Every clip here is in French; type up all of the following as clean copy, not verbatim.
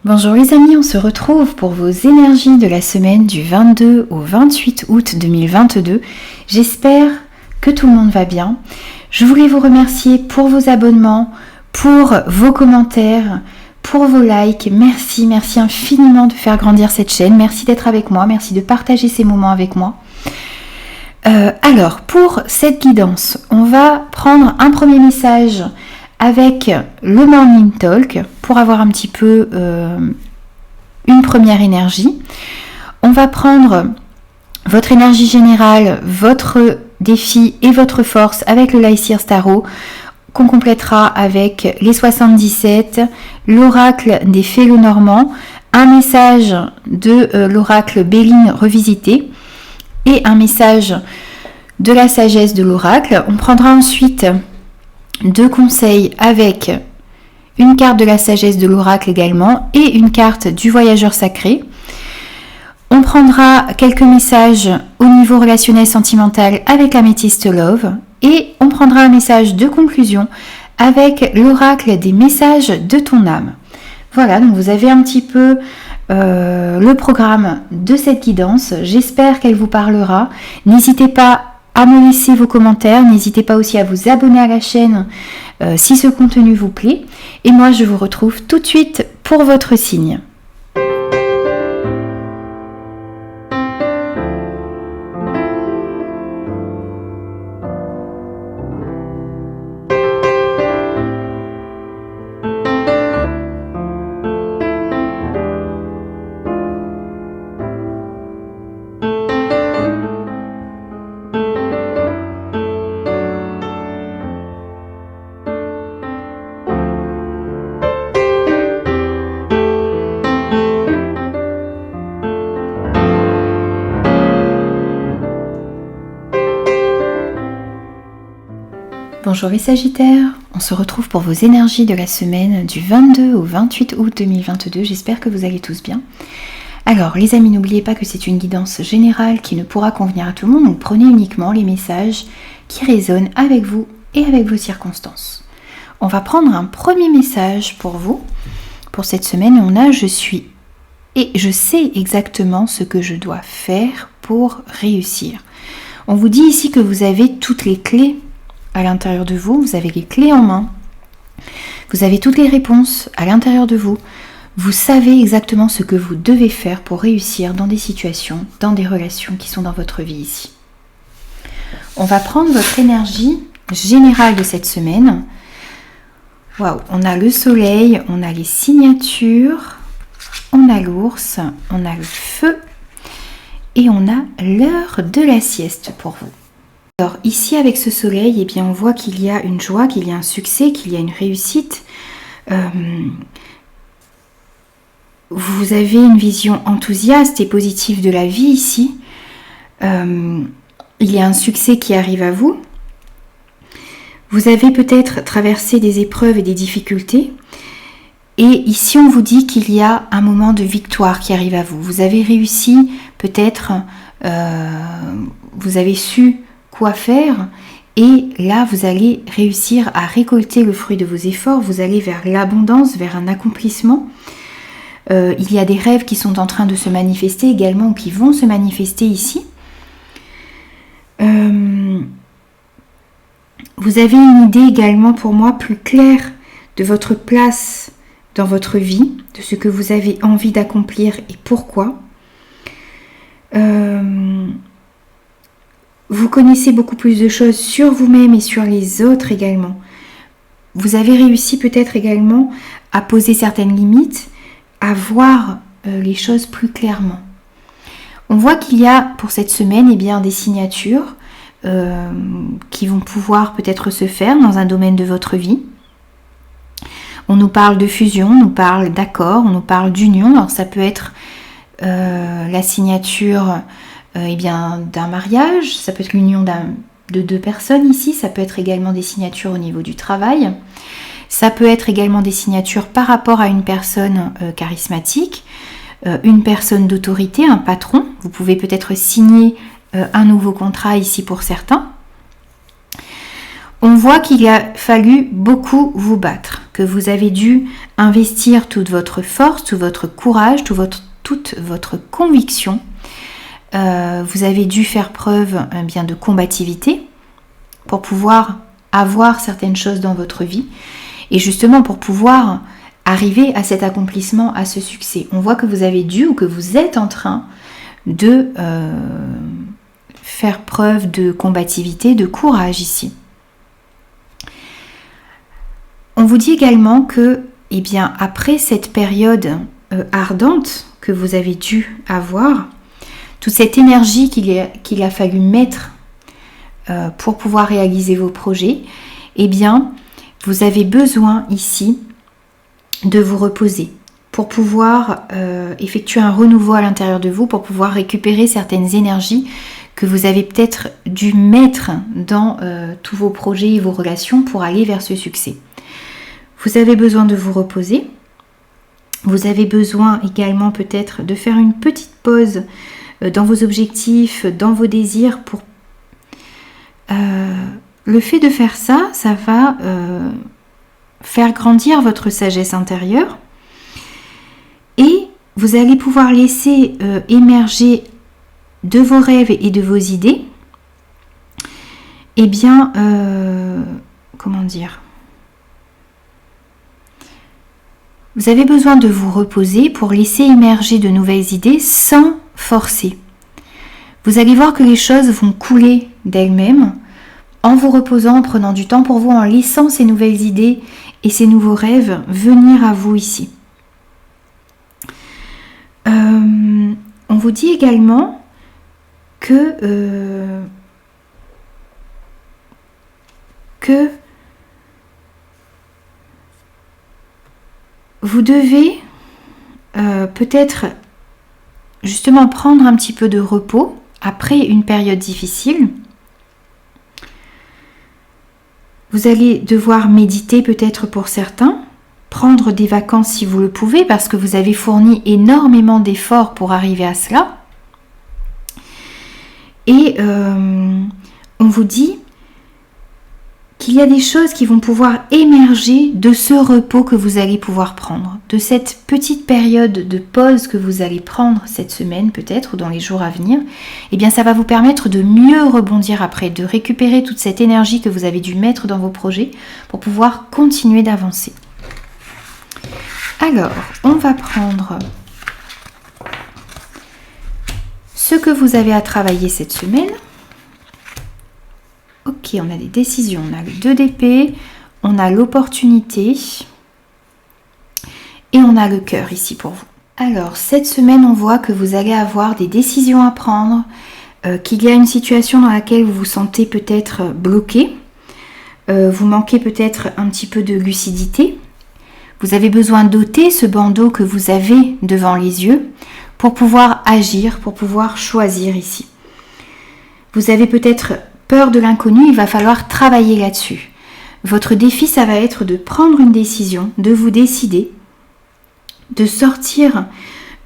Bonjour les amis, on se retrouve pour vos énergies de la semaine du 22 au 28 août 2022. J'espère que tout le monde va bien. Je voulais vous remercier pour vos abonnements, pour vos commentaires, pour vos likes. Merci infiniment de faire grandir cette chaîne. Merci d'être avec moi, merci de partager ces moments avec moi. Alors, pour cette guidance, on va prendre un premier message avec le Morning Talk pour avoir un petit peu une première énergie. On va prendre votre énergie générale, votre défi et votre force avec le Lycir Tarot qu'on complétera avec les 77, l'oracle des fées Lenormand, un message de l'oracle Béline revisité et un message de la sagesse de l'oracle. On prendra ensuite 2 conseils avec une carte de la sagesse de l'oracle également et une carte du voyageur sacré. On prendra quelques messages au niveau relationnel sentimental avec l'améthyste Love et on prendra un message de conclusion avec l'oracle des messages de ton âme. Voilà, donc vous avez un petit peu le programme de cette guidance. J'espère qu'elle vous parlera. N'hésitez pas à me laisser vos commentaires, n'hésitez pas aussi à vous abonner à la chaîne si ce contenu vous plaît. Et moi, je vous retrouve tout de suite pour votre signe. Bonjour les Sagittaires, on se retrouve pour vos énergies de la semaine du 22 au 28 août 2022, j'espère que vous allez tous bien. Alors les amis, n'oubliez pas que c'est une guidance générale qui ne pourra convenir à tout le monde, donc prenez uniquement les messages qui résonnent avec vous et avec vos circonstances. On va prendre un premier message pour vous, pour cette semaine, on a « Je suis et je sais exactement ce que je dois faire pour réussir ». On vous dit ici que vous avez toutes les clés à l'intérieur de vous, vous avez les clés en main, vous avez toutes les réponses à l'intérieur de vous, vous savez exactement ce que vous devez faire pour réussir dans des situations, dans des relations qui sont dans votre vie ici. On va prendre votre énergie générale de cette semaine. Waouh, on a le soleil, on a les signatures, on a l'ours, on a le feu et on a l'heure de la sieste pour vous. Alors ici avec ce soleil, eh bien, on voit qu'il y a une joie, qu'il y a un succès, qu'il y a une réussite. Vous avez une vision enthousiaste et positive de la vie ici. Il y a un succès qui arrive à vous. Vous avez peut-être traversé des épreuves et des difficultés. Et ici on vous dit qu'il y a un moment de victoire qui arrive à vous. Vous avez réussi peut-être, vous avez su quoi faire et là vous allez réussir à récolter le fruit de vos efforts, vous allez vers l'abondance, vers un accomplissement. Il y a des rêves qui sont en train de se manifester également ou qui vont se manifester ici. Vous avez une idée également pour moi plus claire de votre place dans votre vie, de ce que vous avez envie d'accomplir et pourquoi. Vous connaissez beaucoup plus de choses sur vous-même et sur les autres également. Vous avez réussi peut-être également à poser certaines limites, à voir les choses plus clairement. On voit qu'il y a pour cette semaine bien, des signatures qui vont pouvoir peut-être se faire dans un domaine de votre vie. On nous parle de fusion, on nous parle d'accord, on nous parle d'union. Alors ça peut être la signature d'un mariage, ça peut être l'union de 2 personnes ici, ça peut être également des signatures au niveau du travail, ça peut être également des signatures par rapport à une personne charismatique, une personne d'autorité, un patron. Vous pouvez peut-être signer un nouveau contrat ici pour certains. On voit qu'il a fallu beaucoup vous battre, que vous avez dû investir toute votre force, tout votre courage, toute votre conviction. Vous avez dû faire preuve bien de combativité pour pouvoir avoir certaines choses dans votre vie et justement pour pouvoir arriver à cet accomplissement, à ce succès. On voit que vous avez dû ou que vous êtes en train de faire preuve de combativité, de courage ici. On vous dit également que, eh bien, après cette période ardente que vous avez dû avoir, toute cette énergie qu'il a fallu mettre pour pouvoir réaliser vos projets, eh bien, vous avez besoin ici de vous reposer pour pouvoir effectuer un renouveau à l'intérieur de vous, pour pouvoir récupérer certaines énergies que vous avez peut-être dû mettre dans tous vos projets et vos relations pour aller vers ce succès. Vous avez besoin de vous reposer. Vous avez besoin également peut-être de faire une petite pause dans vos objectifs, dans vos désirs. Le fait de faire ça, ça va faire grandir votre sagesse intérieure et vous allez pouvoir laisser émerger de vos rêves et de vos idées, eh bien, comment dire, vous avez besoin de vous reposer pour laisser émerger de nouvelles idées sans forcer. Vous allez voir que les choses vont couler d'elles-mêmes en vous reposant, en prenant du temps pour vous, en laissant ces nouvelles idées et ces nouveaux rêves venir à vous ici. On vous dit également que vous devez peut-être justement prendre un petit peu de repos après une période difficile. Vous allez devoir méditer peut-être pour certains, prendre des vacances si vous le pouvez parce que vous avez fourni énormément d'efforts pour arriver à cela. Et on vous dit qu'il y a des choses qui vont pouvoir émerger de ce repos que vous allez pouvoir prendre, de cette petite période de pause que vous allez prendre cette semaine peut-être ou dans les jours à venir. Eh bien ça va vous permettre de mieux rebondir après, de récupérer toute cette énergie que vous avez dû mettre dans vos projets pour pouvoir continuer d'avancer. Alors, on va prendre ce que vous avez à travailler cette semaine. Ok, on a des décisions, on a le 2 d'épée, on a l'opportunité et on a le cœur ici pour vous. Alors, cette semaine, on voit que vous allez avoir des décisions à prendre, qu'il y a une situation dans laquelle vous vous sentez peut-être bloqué, vous manquez peut-être un petit peu de lucidité. Vous avez besoin d'ôter ce bandeau que vous avez devant les yeux pour pouvoir agir, pour pouvoir choisir ici. Vous avez peut-être peur de l'inconnu, il va falloir travailler là-dessus. Votre défi, ça va être de prendre une décision, de vous décider, de sortir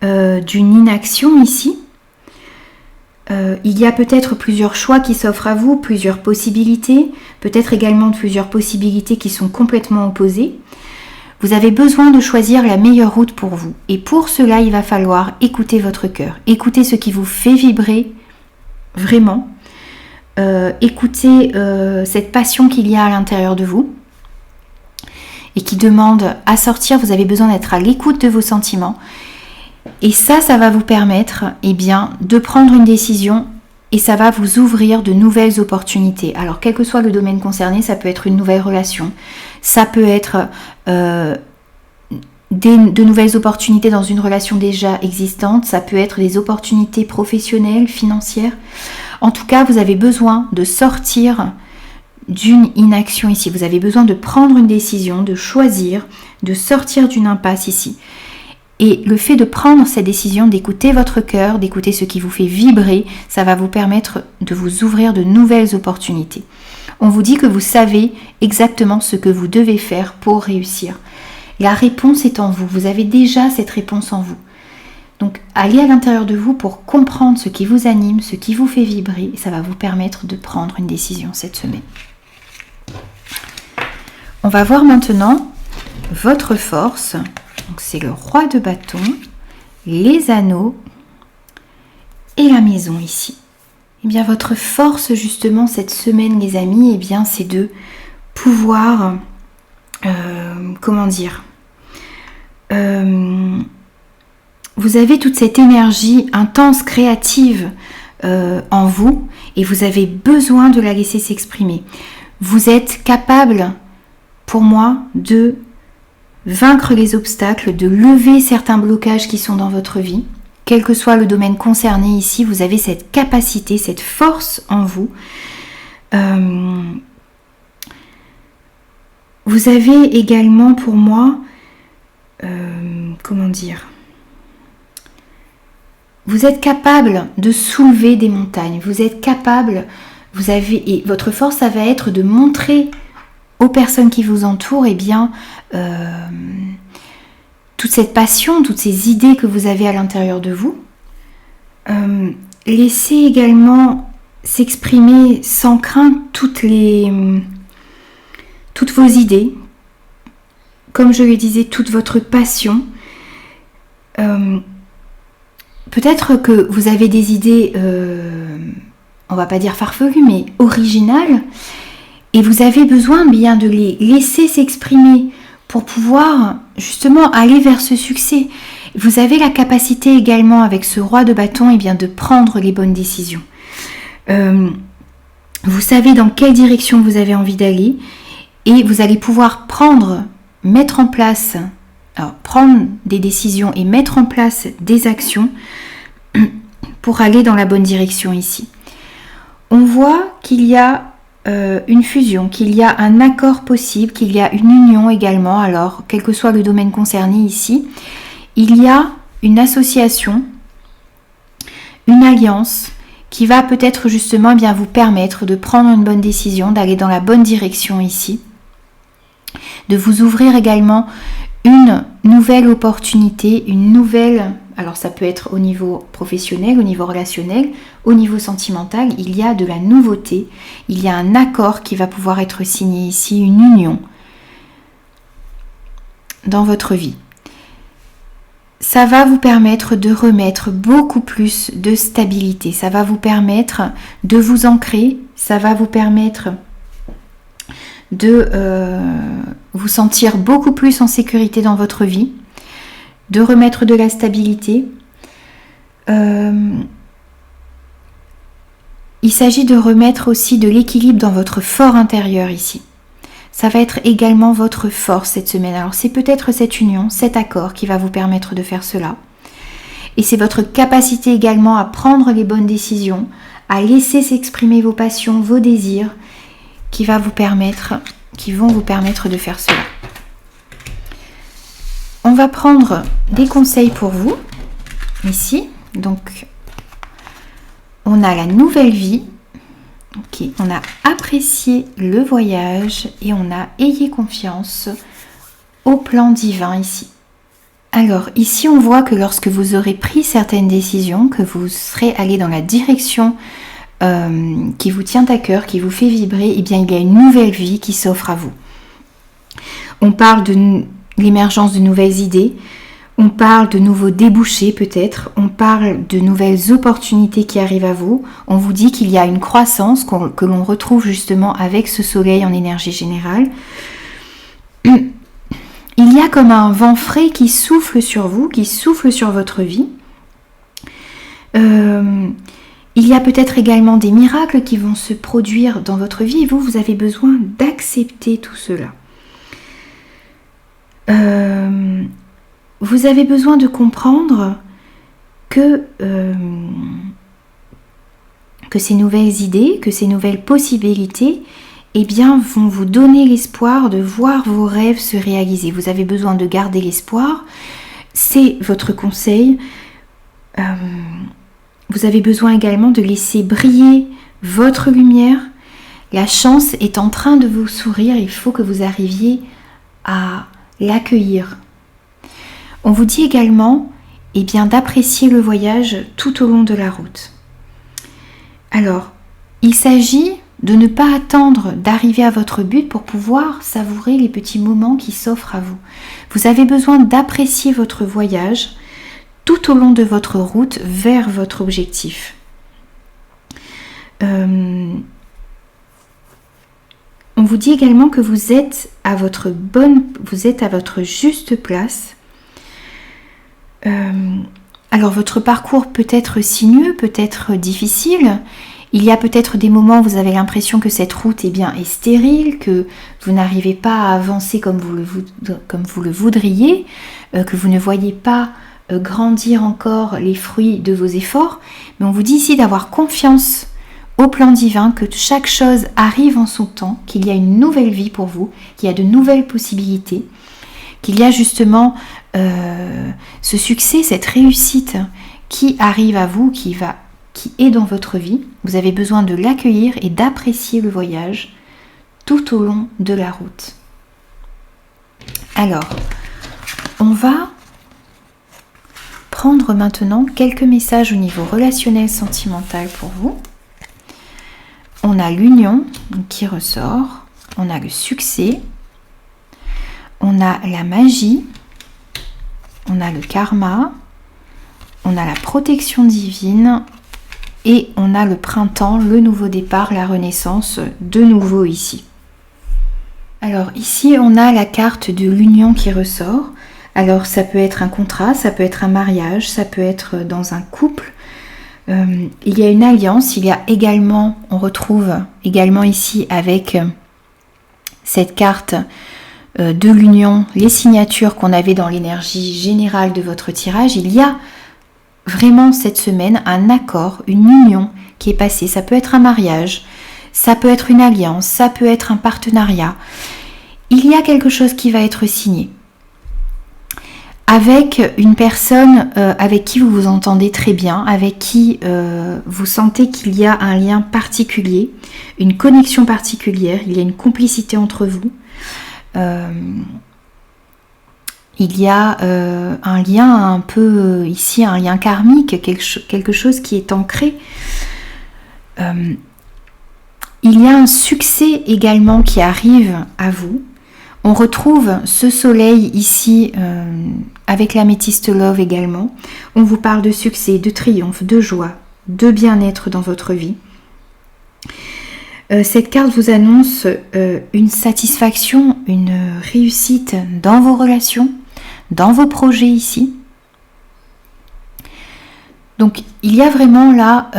d'une inaction ici. Il y a peut-être plusieurs choix qui s'offrent à vous, plusieurs possibilités, peut-être également plusieurs possibilités qui sont complètement opposées. Vous avez besoin de choisir la meilleure route pour vous. Et pour cela, il va falloir écouter votre cœur, écouter ce qui vous fait vibrer vraiment. Écoutez cette passion qu'il y a à l'intérieur de vous et qui demande à sortir. Vous avez besoin d'être à l'écoute de vos sentiments et ça va vous permettre bien, de prendre une décision et ça va vous ouvrir de nouvelles opportunités. Alors quel que soit le domaine concerné, ça peut être une nouvelle relation, ça peut être de nouvelles opportunités dans une relation déjà existante, ça peut être des opportunités professionnelles, financières. En tout cas, vous avez besoin de sortir d'une inaction ici. Vous avez besoin de prendre une décision, de choisir, de sortir d'une impasse ici. Et le fait de prendre cette décision, d'écouter votre cœur, d'écouter ce qui vous fait vibrer, ça va vous permettre de vous ouvrir de nouvelles opportunités. On vous dit que vous savez exactement ce que vous devez faire pour réussir. La réponse est en vous. Vous avez déjà cette réponse en vous. Donc, allez à l'intérieur de vous pour comprendre ce qui vous anime, ce qui vous fait vibrer. Et ça va vous permettre de prendre une décision cette semaine. On va voir maintenant votre force. Donc c'est le roi de bâton, les anneaux et la maison ici. Eh bien votre force justement cette semaine les amis, eh bien c'est de pouvoir, comment dire, vous avez toute cette énergie intense, créative en vous et vous avez besoin de la laisser s'exprimer. Vous êtes capable, pour moi, de vaincre les obstacles, de lever certains blocages qui sont dans votre vie. Quel que soit le domaine concerné ici, vous avez cette capacité, cette force en vous. Vous avez également pour moi, comment dire, vous êtes capable de soulever des montagnes, vous êtes capable, et votre force, ça va être de montrer aux personnes qui vous entourent, eh bien, toute cette passion, toutes ces idées que vous avez à l'intérieur de vous. Laissez également s'exprimer sans crainte toutes vos idées, comme je le disais, toute votre passion. Peut-être que vous avez des idées, on va pas dire farfelues, mais originales, et vous avez besoin bien de les laisser s'exprimer pour pouvoir justement aller vers ce succès. Vous avez la capacité également avec ce roi de bâton, bien, de prendre les bonnes décisions. Vous savez dans quelle direction vous avez envie d'aller et vous allez pouvoir prendre des décisions et mettre en place des actions pour aller dans la bonne direction ici. On voit qu'il y a une fusion, qu'il y a un accord possible, qu'il y a une union également. Alors, quel que soit le domaine concerné ici, il y a une association, une alliance qui va peut-être justement bien vous permettre de prendre une bonne décision, d'aller dans la bonne direction ici, de vous ouvrir également une nouvelle opportunité, alors ça peut être au niveau professionnel, au niveau relationnel, au niveau sentimental, il y a de la nouveauté, il y a un accord qui va pouvoir être signé ici, une union dans votre vie. Ça va vous permettre de remettre beaucoup plus de stabilité, ça va vous permettre de vous ancrer, ça va vous permettre de vous sentir beaucoup plus en sécurité dans votre vie, de remettre de la stabilité. Il s'agit de remettre aussi de l'équilibre dans votre fort intérieur ici. Ça va être également votre force cette semaine. Alors c'est peut-être cette union, cet accord qui va vous permettre de faire cela. Et c'est votre capacité également à prendre les bonnes décisions, à laisser s'exprimer vos passions, vos désirs, qui vont vous permettre de faire cela. On va prendre des conseils pour vous ici. Donc, on a la nouvelle vie. Ok, on a apprécié le voyage et on a ayez confiance au plan divin ici. Alors ici on voit que lorsque vous aurez pris certaines décisions, que vous serez allé dans la direction qui vous tient à cœur, qui vous fait vibrer, eh bien il y a une nouvelle vie qui s'offre à vous. On parle de l'émergence de nouvelles idées, on parle de nouveaux débouchés peut-être, on parle de nouvelles opportunités qui arrivent à vous, on vous dit qu'il y a une croissance que l'on retrouve justement avec ce soleil en énergie générale. Il y a comme un vent frais qui souffle sur vous, qui souffle sur votre vie. Il y a peut-être également des miracles qui vont se produire dans votre vie et vous avez besoin d'accepter tout cela. Vous avez besoin de comprendre que ces nouvelles idées, que ces nouvelles possibilités, eh bien, vont vous donner l'espoir de voir vos rêves se réaliser. Vous avez besoin de garder l'espoir, c'est votre conseil. Vous avez besoin également de laisser briller votre lumière. La chance est en train de vous sourire, il faut que vous arriviez à l'accueillir. On vous dit également d'apprécier le voyage tout au long de la route. Alors, il s'agit de ne pas attendre d'arriver à votre but pour pouvoir savourer les petits moments qui s'offrent à vous. Vous avez besoin d'apprécier votre voyage tout au long de votre route vers votre objectif. On vous dit également que vous êtes à votre juste place. Alors votre parcours peut être sinueux, peut être difficile. Il y a peut-être des moments où vous avez l'impression que cette route est stérile, que vous n'arrivez pas à avancer comme vous le voudriez, que vous ne voyez pas grandir encore les fruits de vos efforts. Mais on vous dit ici d'avoir confiance au plan divin, que chaque chose arrive en son temps, qu'il y a une nouvelle vie pour vous, qu'il y a de nouvelles possibilités, qu'il y a justement ce succès, cette réussite qui arrive à vous, qui est dans votre vie. Vous avez besoin de l'accueillir et d'apprécier le voyage tout au long de la route. Alors, on va prendre maintenant quelques messages au niveau relationnel, sentimental pour vous. On a l'union qui ressort, on a le succès, on a la magie, on a le karma, on a la protection divine et on a le printemps, le nouveau départ, la renaissance, de nouveau ici. Alors ici, on a la carte de l'union qui ressort. Alors ça peut être un contrat, ça peut être un mariage, ça peut être dans un couple. Il y a une alliance, on retrouve également ici avec cette carte de l'union, les signatures qu'on avait dans l'énergie générale de votre tirage. Il y a vraiment cette semaine un accord, une union qui est passée. Ça peut être un mariage, ça peut être une alliance, ça peut être un partenariat. Il y a quelque chose qui va être signé avec une personne avec qui vous vous entendez très bien, avec qui vous sentez qu'il y a un lien particulier, une connexion particulière, il y a une complicité entre vous. Il y a un lien un peu ici, un lien karmique, quelque chose qui est ancré. Il y a un succès également qui arrive à vous. On retrouve ce soleil ici avec l'améthyste love également. On vous parle de succès, de triomphe, de joie, de bien-être dans votre vie. Cette carte vous annonce une satisfaction, une réussite dans vos relations, dans vos projets ici. Donc il y a vraiment là,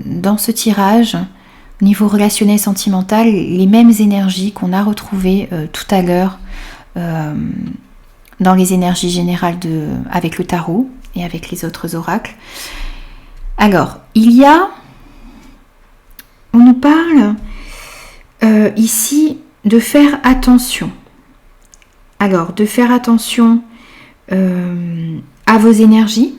dans ce tirage, au niveau relationnel sentimental, les mêmes énergies qu'on a retrouvées tout à l'heure dans les énergies générales avec le tarot et avec les autres oracles. Alors, on nous parle ici de faire attention. Alors, de faire attention à vos énergies.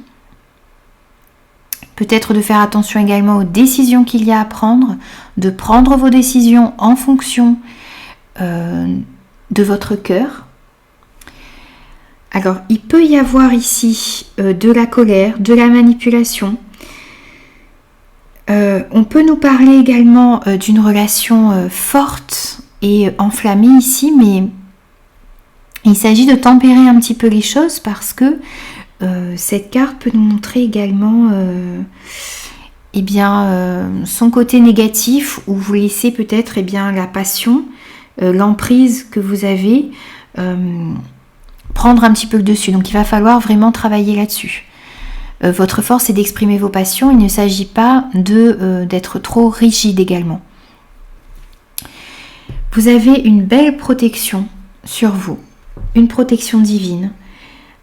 Peut-être de faire attention également aux décisions qu'il y a à prendre, de prendre vos décisions en fonction de votre cœur. Alors, il peut y avoir ici de la colère, de la manipulation. On peut nous parler également d'une relation forte et enflammée ici, mais il s'agit de tempérer un petit peu les choses parce que cette carte peut nous montrer également son côté négatif où vous laissez peut-être la passion, l'emprise que vous avez prendre un petit peu le dessus. Donc il va falloir vraiment travailler là-dessus. Votre force est d'exprimer vos passions. Il ne s'agit pas d'être trop rigide également. Vous avez une belle protection sur vous, une protection divine,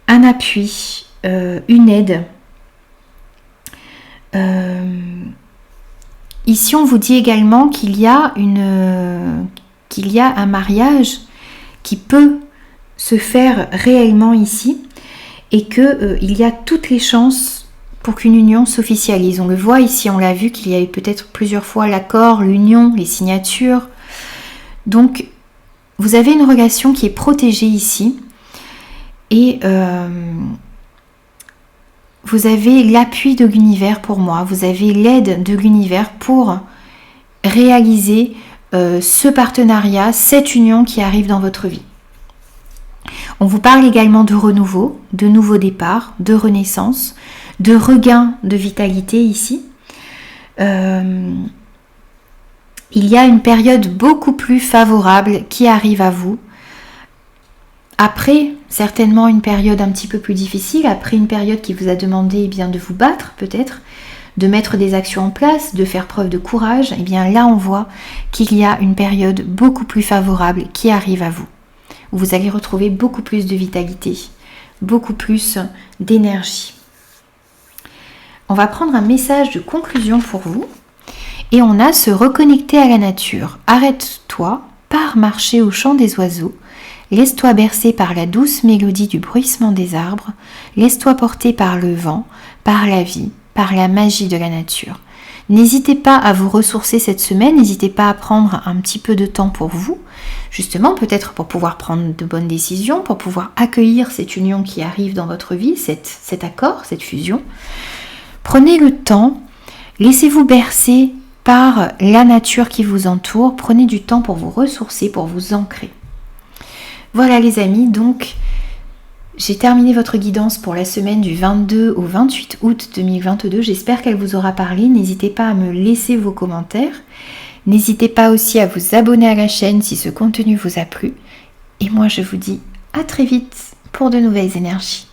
un appui, une aide. Ici, on vous dit également qu'il y a un mariage qui peut se faire réellement ici et qu'il y a toutes les chances pour qu'une union s'officialise. On le voit ici, on l'a vu qu'il y a eu peut-être plusieurs fois l'accord, l'union, les signatures. Donc, vous avez une relation qui est protégée ici et vous avez l'appui de l'univers pour moi, vous avez l'aide de l'univers pour réaliser ce partenariat, cette union qui arrive dans votre vie. On vous parle également de renouveau, de nouveau départ, de renaissance, de regain de vitalité ici. Il y a une période beaucoup plus favorable qui arrive à vous. Après, certainement une période un petit peu plus difficile, après une période qui vous a demandé de vous battre peut-être, de mettre des actions en place, de faire preuve de courage, et bien là on voit qu'il y a une période beaucoup plus favorable qui arrive à vous. Où vous allez retrouver beaucoup plus de vitalité, beaucoup plus d'énergie. On va prendre un message de conclusion pour vous et on a se reconnecter à la nature. Arrête-toi, pars marcher au chant des oiseaux, laisse-toi bercer par la douce mélodie du bruissement des arbres, laisse-toi porter par le vent, par la vie, par la magie de la nature. N'hésitez pas à vous ressourcer cette semaine, n'hésitez pas à prendre un petit peu de temps pour vous, justement peut-être pour pouvoir prendre de bonnes décisions, pour pouvoir accueillir cette union qui arrive dans votre vie, cet accord, cette fusion. Prenez le temps, laissez-vous bercer par la nature qui vous entoure, prenez du temps pour vous ressourcer, pour vous ancrer. Voilà les amis, donc j'ai terminé votre guidance pour la semaine du 22 au 28 août 2022. J'espère qu'elle vous aura parlé. N'hésitez pas à me laisser vos commentaires. N'hésitez pas aussi à vous abonner à la chaîne si ce contenu vous a plu. Et moi, je vous dis à très vite pour de nouvelles énergies.